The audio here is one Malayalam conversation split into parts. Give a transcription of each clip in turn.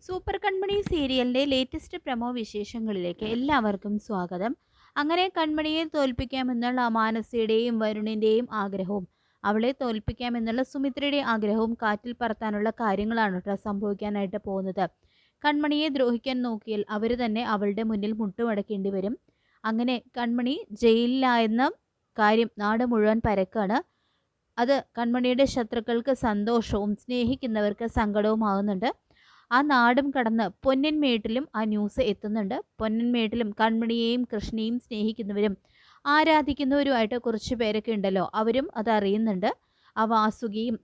സൂപ്പർ കൺമണി സീരിയലിൻ്റെ ലേറ്റസ്റ്റ് പ്രമോ വിശേഷങ്ങളിലേക്ക് എല്ലാവർക്കും സ്വാഗതം. അങ്ങനെ കൺമണിയെ തോൽപ്പിക്കാമെന്നുള്ള മാനസയുടെയും വരുണിൻ്റെയും ആഗ്രഹവും അവളെ തോൽപ്പിക്കാമെന്നുള്ള സുമിത്രയുടെ ആഗ്രഹവും കാറ്റിൽ പറത്താനുള്ള കാര്യങ്ങളാണ് കേട്ടോ സംഭവിക്കാനായിട്ട് പോകുന്നത്. കൺമണിയെ ദ്രോഹിക്കാൻ നോക്കിയാൽ അവർ തന്നെ അവളുടെ മുന്നിൽ മുട്ടുമടക്കേണ്ടി വരും. അങ്ങനെ കൺമണി ജയിലിലായെന്ന കാര്യം നാട് മുഴുവൻ പരക്കാണ്. അത് കൺമണിയുടെ ശത്രുക്കൾക്ക് സന്തോഷവും സ്നേഹിക്കുന്നവർക്ക് സങ്കടവുമാകുന്നുണ്ട്. ആ നാടും കടന്ന് പൊന്നൻമേട്ടിലും ആ ന്യൂസ് എത്തുന്നുണ്ട്. പൊന്നൻമേട്ടിലും കൺമണിയെയും കൃഷ്ണയെയും സ്നേഹിക്കുന്നവരും ആരാധിക്കുന്നവരുമായിട്ട് കുറച്ച് പേരൊക്കെ ഉണ്ടല്ലോ, അവരും അത് അറിയുന്നുണ്ട്. ആ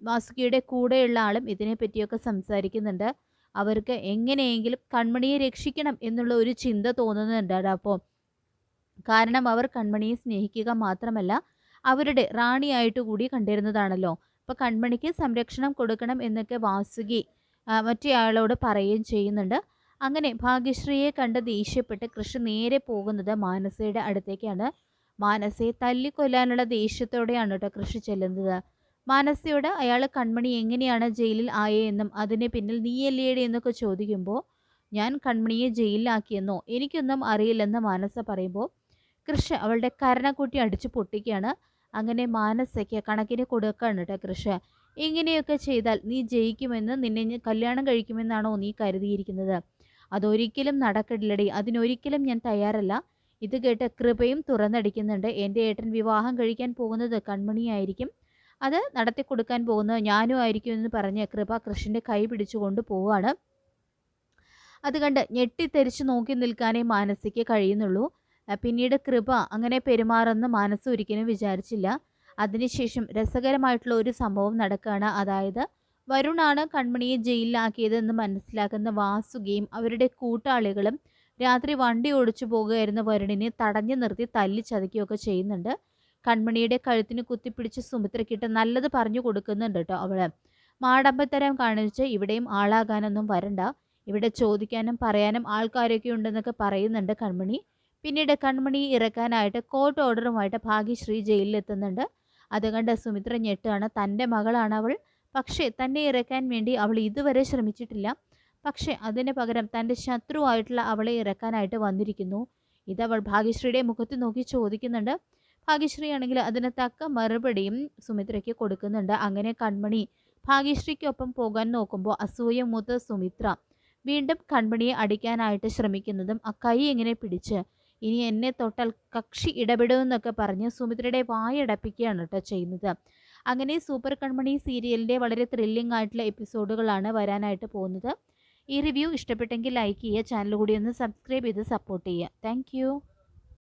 വാസുകിയുടെ കൂടെയുള്ള ആളും ഇതിനെപ്പറ്റിയൊക്കെ സംസാരിക്കുന്നുണ്ട്. അവർക്ക് എങ്ങനെയെങ്കിലും കൺമണിയെ രക്ഷിക്കണം എന്നുള്ള ഒരു ചിന്ത തോന്നുന്നുണ്ട്. അപ്പോൾ കാരണം അവർ കൺമണിയെ സ്നേഹിക്കുക മാത്രമല്ല അവരുടെ റാണിയായിട്ട് കൂടി കണ്ടിരുന്നതാണല്ലോ. അപ്പോൾ കൺമണിക്ക് സംരക്ഷണം കൊടുക്കണം എന്നൊക്കെ വാസുകി മറ്റേയാളോട് പറയുകയും ചെയ്യുന്നുണ്ട്. അങ്ങനെ ഭാഗ്യശ്രീയെ കണ്ട് ദേഷ്യപ്പെട്ട് കൃഷി നേരെ പോകുന്നത് മാനസയുടെ അടുത്തേക്കാണ്. മാനസയെ തല്ലിക്കൊല്ലാനുള്ള ദേഷ്യത്തോടെയാണ് കേട്ടോ കൃഷി ചെല്ലുന്നത്. മാനസയോട് അയാൾ കൺമണി എങ്ങനെയാണ് ജയിലിൽ ആയെന്നും അതിന് പിന്നിൽ നീയല്ലേടെ എന്നൊക്കെ ചോദിക്കുമ്പോൾ ഞാൻ കൺമണിയെ ജയിലിലാക്കിയെന്നോ എനിക്കൊന്നും അറിയില്ലെന്ന് മാനസ പറയുമ്പോൾ കൃഷി അവളുടെ കരണക്കുട്ടി അടിച്ചു പൊട്ടിക്കുകയാണ്. അങ്ങനെ മാനസയ്ക്ക് കണക്കിന് കൊടുക്കുകയാണ് കേട്ടോ കൃഷി. ഇങ്ങനെയൊക്കെ ചെയ്താൽ നീ ജയിക്കുമെന്ന്, നിന്നെ കല്യാണം കഴിക്കുമെന്നാണോ നീ കരുതിയിരിക്കുന്നത്? അതൊരിക്കലും നടക്കില്ലടി, അതിനൊരിക്കലും ഞാൻ തയ്യാറല്ല. ഇത് കേട്ട് കൃപയും തുറന്നടിക്കുന്നുണ്ട്. എൻ്റെ ഏട്ടൻ വിവാഹം കഴിക്കാൻ പോകുന്നത് കൺമണിയായിരിക്കും, അത് നടത്തി കൊടുക്കാൻ പോകുന്നത് ഞാനും ആയിരിക്കും എന്ന് പറഞ്ഞ് കൃപ കൃഷിൻ്റെ കൈ പിടിച്ചുകൊണ്ട് പോവുകയാണ്. അത് കണ്ട് ഞെട്ടിത്തെറിച്ച് നോക്കി നിൽക്കാനേ മാനസിക്ക് കഴിയുന്നുള്ളൂ. പിന്നീട് കൃപ അങ്ങനെ പെരുമാറുന്ന മനസ്സ് ഒരിക്കലും വിചാരിച്ചില്ല. അതിനുശേഷം രസകരമായിട്ടുള്ള ഒരു സംഭവം നടക്കുകയാണ്. അതായത് വരുണാണ് കൺമണിയെ ജയിലിലാക്കിയതെന്ന് മനസ്സിലാക്കുന്ന വാസുകിയും അവരുടെ കൂട്ടാളികളും രാത്രി വണ്ടി ഓടിച്ചു പോകുകയായിരുന്ന വരുണിനെ തടഞ്ഞു നിർത്തി തല്ലി ചതയ്ക്കുകയൊക്കെ ചെയ്യുന്നുണ്ട്. കൺമണിയുടെ കഴുത്തിന് കുത്തിപ്പിടിച്ച് സുമിത്രയ്ക്കിട്ട് നല്ലത് പറഞ്ഞു കൊടുക്കുന്നുണ്ട് കേട്ടോ. അവള് മാടമ്പത്തരം കാണിച്ച് ഇവിടെയും ആളാകാനൊന്നും വരണ്ട, ഇവിടെ ചോദിക്കാനും പറയാനും ആൾക്കാരൊക്കെ ഉണ്ടെന്നൊക്കെ പറയുന്നുണ്ട് കൺമണി. പിന്നീട് കൺമണിയെ ഇറക്കാനായിട്ട് കോർട്ട് ഓർഡറുമായിട്ട് ഭാഗ്യശ്രീ ജയിലിലെത്തുന്നുണ്ട്. അത് കണ്ട് സുമിത്ര ഞെട്ടാണ്. തൻ്റെ മകളാണ് അവൾ, പക്ഷേ തന്നെ ഇറക്കാൻ വേണ്ടി അവൾ ഇതുവരെ ശ്രമിച്ചിട്ടില്ല. പക്ഷേ അതിന് പകരം തൻ്റെ ശത്രുവായിട്ടുള്ള അവളെ ഇറക്കാനായിട്ട് വന്നിരിക്കുന്നു. ഇതവൾ ഭാഗ്യശ്രീയുടെ മുഖത്ത് നോക്കി ചോദിക്കുന്നുണ്ട്. ഭാഗ്യശ്രീ ആണെങ്കിൽ അതിന് തക്ക മറുപടിയും സുമിത്രയ്ക്ക് കൊടുക്കുന്നുണ്ട്. അങ്ങനെ കൺമണി ഭാഗ്യശ്രീക്കൊപ്പം പോകാൻ നോക്കുമ്പോൾ അസൂയ മൂത്ത സുമിത്ര വീണ്ടും കൺമണിയെ അടിക്കാനായിട്ട് ശ്രമിക്കുന്നതും ആ കൈ എങ്ങനെ പിടിച്ച് ഇനി എന്നെ തൊട്ടാൽ കക്ഷി ഇടപെടുമെന്നൊക്കെ പറഞ്ഞ് സുമിത്രയുടെ വായടപ്പിക്കുകയാണ് കേട്ടോ ചെയ്യുന്നത്. അങ്ങനെ സൂപ്പർ കൺമണി സീരിയലിൻ്റെ വളരെ ത്രില്ലിംഗ് ആയിട്ടുള്ള എപ്പിസോഡുകളാണ് വരാനായിട്ട് പോകുന്നത്. ഈ റിവ്യൂ ഇഷ്ടപ്പെട്ടെങ്കിൽ ലൈക്ക് ചെയ്യുക, ചാനൽ കൂടി ഒന്ന് സബ്സ്ക്രൈബ് ചെയ്ത് സപ്പോർട്ട് ചെയ്യുക. താങ്ക്